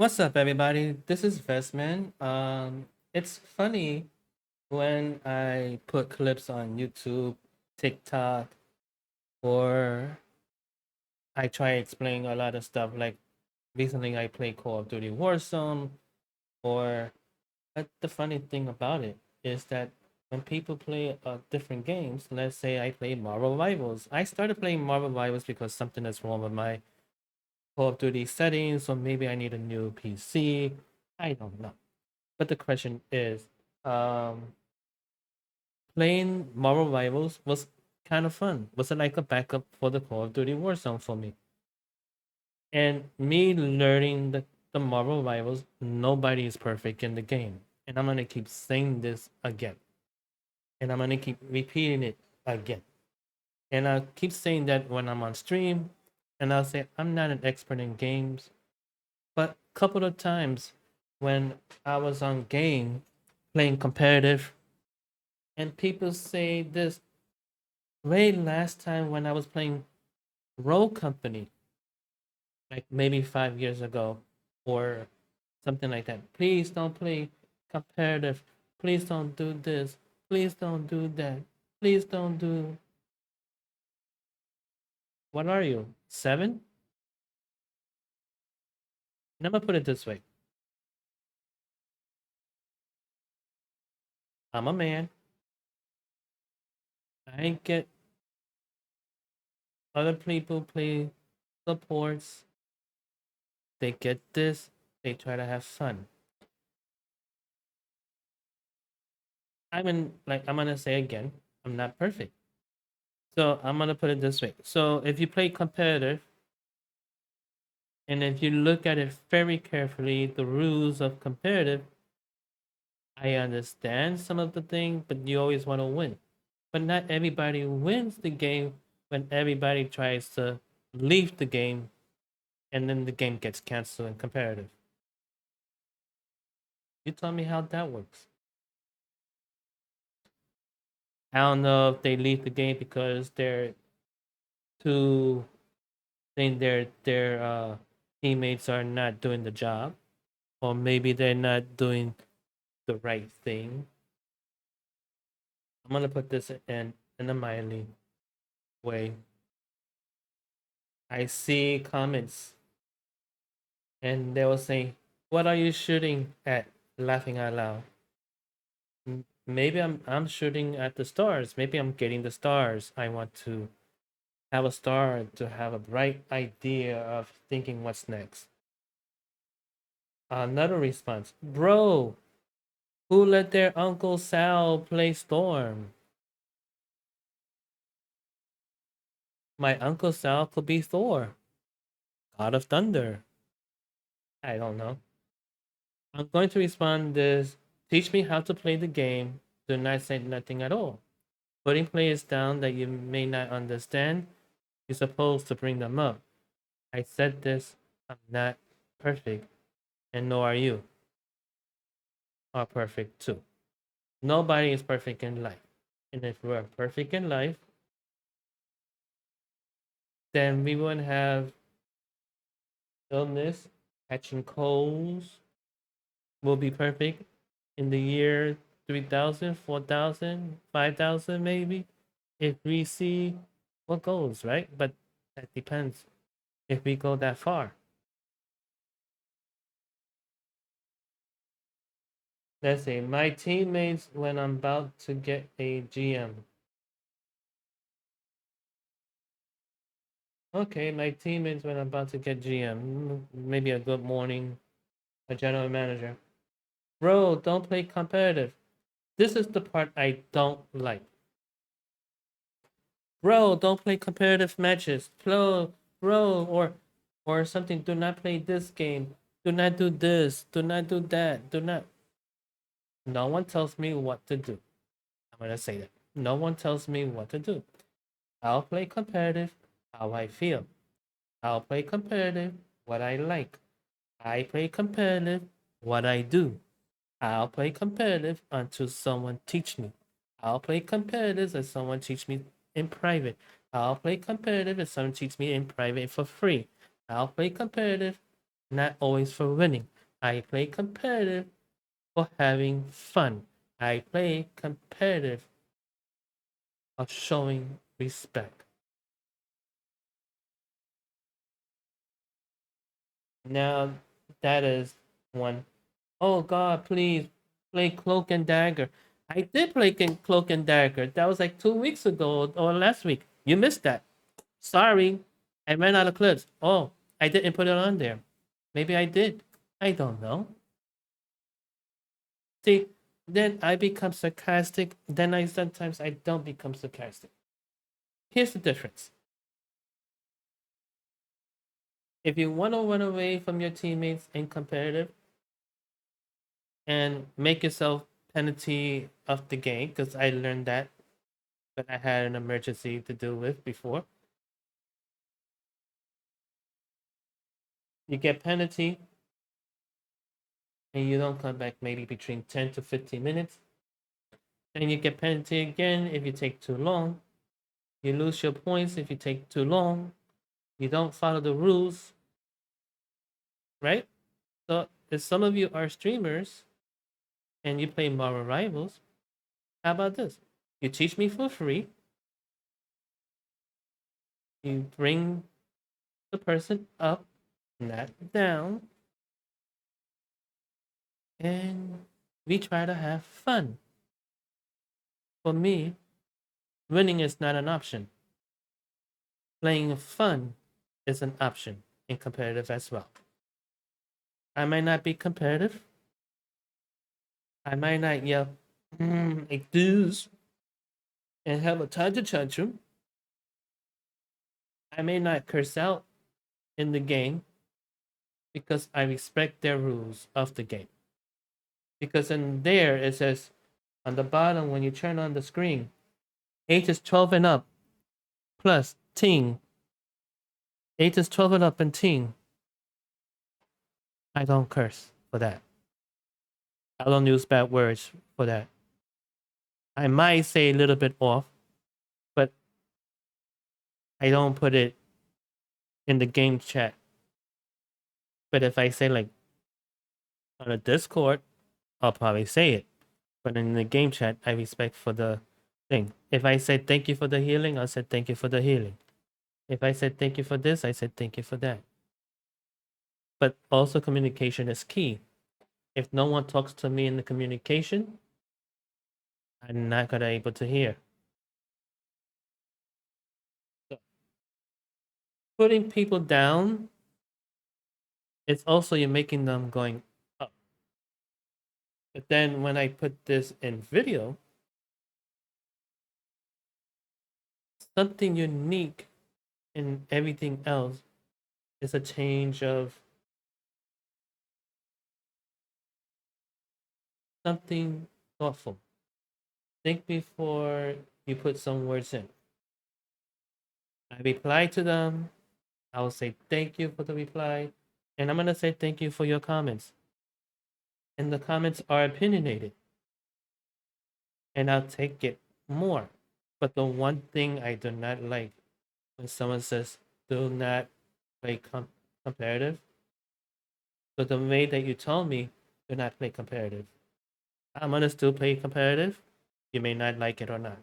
What's up, everybody? This is Vestman. It's funny when I put clips on YouTube, TikTok, or I try explaining a lot of stuff. Like recently, I played Call of Duty Warzone. Or the funny thing about it is that when people play different games, let's say I play Marvel Rivals. I started playing Marvel Rivals because something is wrong with my Call of Duty settings, or maybe I need a new PC. I don't know. But the question is, um, playing Marvel Rivals was kind of fun. Was it like a backup for the Call of Duty Warzone for me? And me learning the Marvel Rivals, nobody is perfect in the game. And I'm gonna keep saying this again. And I'm gonna keep repeating it again. And I'll keep saying that when I'm on stream. And I'll say I'm not an expert in games. But a couple of times when I was on game playing competitive, and people say this way last time when I was playing Roll Company, like maybe 5 years ago, or something like that. Please don't play competitive. Please don't do this. Please don't do that. Please don't do. What are you? 7? And I'm gonna put it this way. I'm a man. I get other people play supports. They get this. They try to have fun. I'm gonna say again, I'm not perfect. So I'm gonna put it this way. So if you play competitive, and if you look at it very carefully, the rules of competitive, I understand some of the things, but you always want to win. But not everybody wins the game when everybody tries to leave the game, and then the game gets canceled in competitive. You tell me how that works. I don't know if they leave the game because they're too think their teammates are not doing the job, or maybe they're not doing the right thing. I'm gonna put this in a mildly way. I see comments and they will say, "What are you shooting at?" Laughing out loud. Maybe I'm shooting at the stars. Maybe I'm getting the stars. I want to have a star to have a bright idea of thinking what's next. Another response, bro. Who let their Uncle Sal play Storm? My Uncle Sal could be Thor, God of Thunder. I don't know. I'm going to respond this. Teach me how to play the game. Do not say nothing at all. Putting players down that you may not understand, you're supposed to bring them up. I said this. I'm not perfect, and nor are you. Are perfect too. Nobody is perfect in life. And if we're perfect in life, then we wouldn't have illness, catching colds, will be perfect in the year 3,000, 4,000, 5,000, maybe, if we see what goes, right? But that depends if we go that far. Let's say my teammates when I'm about to get a GM. Okay, my teammates when I'm about to get GM. Maybe a good morning, a general manager. Bro, don't play competitive. This is the part I don't like. Bro, don't play competitive matches. Bro, or something. Do not play this game. Do not do this. Do not do that. Do not. No one tells me what to do. I'm gonna say that. No one tells me what to do. I'll play competitive how I feel. I'll play competitive what I like. I play competitive what I do. I'll play competitive until someone teach me. I'll play competitive as someone teach me in private. I'll play competitive as someone teach me in private for free. I'll play competitive not always for winning. I play competitive for having fun. I play competitive of showing respect. Now that is one. Oh God, please play Cloak and Dagger. I did play Cloak and Dagger. That was like 2 weeks ago or last week. You missed that. Sorry, I ran out of clips. Oh, I didn't put it on there. Maybe I did. I don't know. See, then I become sarcastic. Then I sometimes I don't become sarcastic. Here's the difference. If you want to run away from your teammates in competitive and make yourself penalty of the game, because I learned that, but I had an emergency to deal with before. You get penalty and you don't come back maybe between 10 to 15 minutes. Then you get penalty again if you take too long. You lose your points if you take too long. You don't follow the rules, right? So if some of you are streamers and you play Marvel Rivals, how about this? You teach me for free. You bring the person up, not down, and we try to have fun. For me, winning is not an option. Playing fun is an option in competitive as well. I might not be competitive. I might not yell, like this, and have a tantrum tantrum. I may not curse out in the game because I respect their rules of the game. Because in there it says on the bottom when you turn on the screen, ages 12 and up plus teen. Ages 12 and up and teen. I don't curse for that. I don't use bad words for that. I might say a little bit off, but I don't put it in the game chat. But if I say like on a Discord, I'll probably say it. But in the game chat, I respect for the thing. If I say thank you for the healing, I'll say thank you for the healing. If I said thank you for this, I said thank you for that. But also communication is key. If no one talks to me in the communication, I'm not gonna able to hear. So putting people down, it's also you're making them going up. But then when I put this in video, something unique in everything else is a change of something thoughtful. Think before you put some words in. I reply to them. I will say thank you for the reply. And I'm going to say thank you for your comments. And the comments are opinionated. And I'll take it more. But the one thing I do not like when someone says do not play competitive. So the way that you told me do not play competitive. I'm going to still play competitive. You may not like it or not.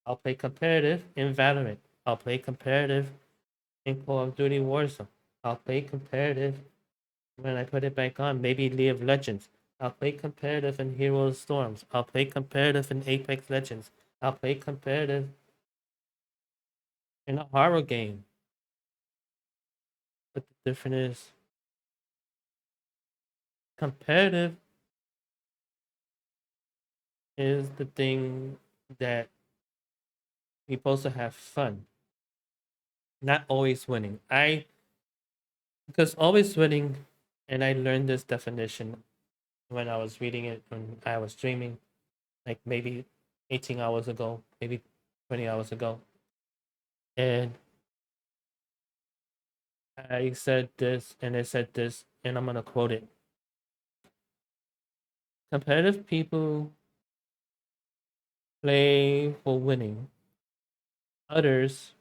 I'll play competitive in Valorant. I'll play competitive in Call of Duty Warzone. I'll play competitive when I put it back on. Maybe League of Legends. I'll play competitive in Heroes Storms. I'll play competitive in Apex Legends. I'll play competitive in a horror game. But the difference is competitive is the thing that we're supposed to have fun. Not always winning. Because always winning, and I learned this definition when I was reading it when I was streaming, like maybe 18 hours ago, maybe 20 hours ago. And I said this and I said this, and I'm going to quote it. Competitive people play for winning, others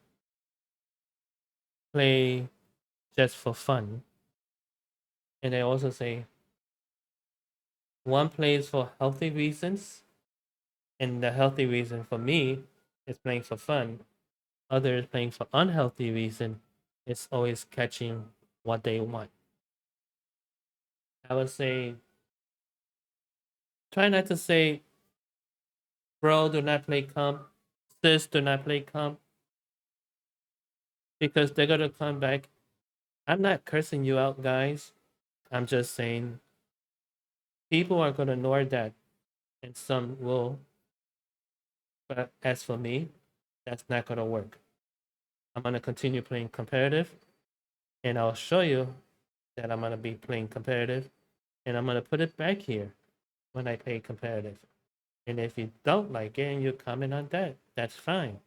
play just for fun. And they also say one plays for healthy reasons, and the healthy reason for me is playing for fun. Others playing for unhealthy reason is always catching what they want. I would say try not to say, bro, do not play comp, sis, do not play comp, because they're gonna come back. I'm not cursing you out, guys. I'm just saying people are gonna ignore that, and some will. But as for me, that's not gonna work. I'm gonna continue playing competitive, and I'll show you that I'm gonna be playing competitive, and I'm gonna put it back here when I play competitive. And if you don't like it and you comment on that, that's fine.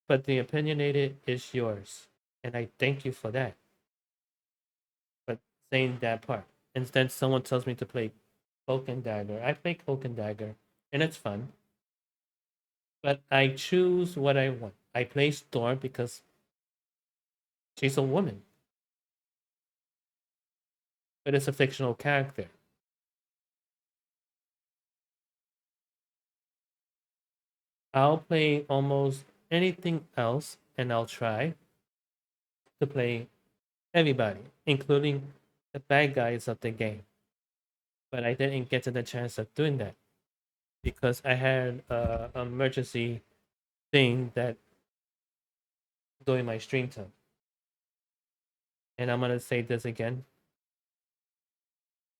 But the opinionated is yours, and I thank you for that. But saying that part, instead, someone tells me to play Cloak and Dagger. I play Cloak and Dagger, and it's fun. But I choose what I want. I play Storm because she's a woman, but it's a fictional character. I'll play almost anything else, and I'll try to play everybody, including the bad guys of the game. But I didn't get to the chance of doing that because I had a emergency thing that during my stream time. And I'm gonna say this again: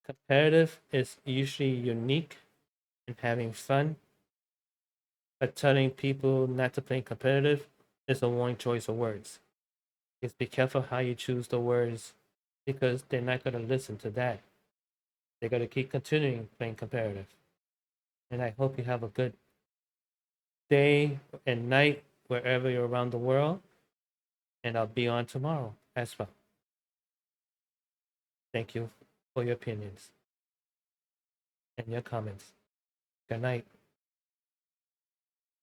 competitive is usually unique and having fun, but telling people not to play competitive is a wrong choice of words. Just be careful how you choose the words because they're not gonna listen to that. They're gonna keep continuing playing competitive. And I hope you have a good day and night wherever you're around the world. And I'll be on tomorrow as well. Thank you for your opinions and your comments. Good night.